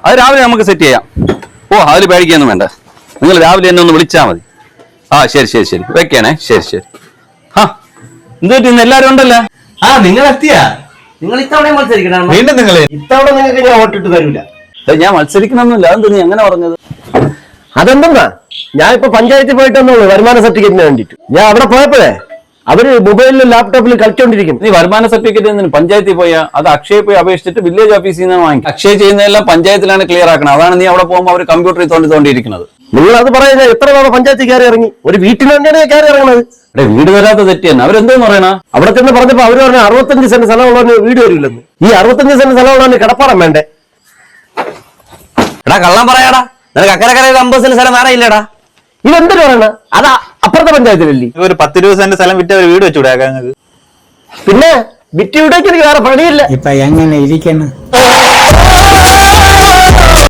അത് രാവിലെ നമുക്ക് സെറ്റ് ചെയ്യാം. ഓ അതിൽ പേടിക്കൊന്നും വേണ്ട, നിങ്ങൾ രാവിലെ എന്നെ ഒന്ന് വിളിച്ചാൽ മതി. ആ ശരി ശരി ശരി വെക്കണേ. ശരി ശരി. ആ എന്ത് പറ്റി, ഇന്ന് എല്ലാരും ഉണ്ടല്ലോ? നിങ്ങൾ എത്തിയാ? നിങ്ങൾ ഇത്തവണ മത്സരിക്കണം. വീണ്ടും നിങ്ങൾ ഇത്തവണ നിങ്ങൾക്ക് ഞാൻ വോട്ടിട്ട് തരൂല. ഞാൻ മത്സരിക്കണമെന്നില്ല. അതെന്ത് നീ അങ്ങനെ പറഞ്ഞത്? അതെന്താ, ഞാൻ ഇപ്പൊ പഞ്ചായത്തിൽ പോയിട്ടൊന്നുള്ളൂ വരുമാന സർട്ടിഫിക്കറ്റിന് വേണ്ടിട്ട്. ഞാൻ അവിടെ പോയപ്പോഴേ അവര് മൊബൈലിലും ലാപ്ടോപ്പിലും കളിച്ചോണ്ടിരിക്കുന്നു. നീ വരുമാന സർട്ടിഫിക്കറ്റ് പഞ്ചായത്തിൽ പോയാ അത് അക്ഷയ പോയി അപേക്ഷിച്ചിട്ട് വില്ലേജ് ഓഫീസിൽ നിന്ന് വാങ്ങിക്കും. അക്ഷയ ചെയ്യുന്നതെല്ലാം പഞ്ചായത്തിലാണ് ക്ലിയർ ആക്കണം. അതാണ് നീ അവിടെ പോകുമ്പോൾ അവർ കമ്പ്യൂട്ടറിൽ തോണ്ടിയിരിക്കുന്നത്. നിങ്ങൾ അത് പറയുന്നത് എത്ര തവണ പഞ്ചായത്തിൽ കയറി ഇറങ്ങി? ഒരു വീട്ടിൽ തന്നെയാണ് കയറി ഇറങ്ങണത്. വീട് വരാത്ത തെറ്റി തന്നെ. അവരെന്തോന്ന് പറയണ? അവിടെ ചെന്ന് പറഞ്ഞപ്പോ അവര് പറഞ്ഞ 65 സെന്റ് സ്ഥലമുള്ളവന് വീട് വരില്ലെന്ന്. ഈ 65 സെന്റ് സ്ഥലമുള്ളവന് കിടപ്പാടം വേണ്ടേ? എടാ കള്ളം പറയാടാ, നിനക്ക് അക്കരക്കര 50 സെന്റ് സ്ഥലം വേറെ ഇല്ലടാ. ഇതെന്തിനു പറയണ? അതാ അപ്പുറത്തെ പഞ്ചായത്തിലല്ലേ. ഒരു 10-20 സെന്റ് സ്ഥലം വിറ്റ് ഒരു വീട് വെച്ചുകൂടെ? പിന്നെ വിറ്റ് വീടേക്ക് എനിക്ക് വേറെ പണിയില്ല. ഇപ്പൊ എങ്ങനെ ഇരിക്കണം?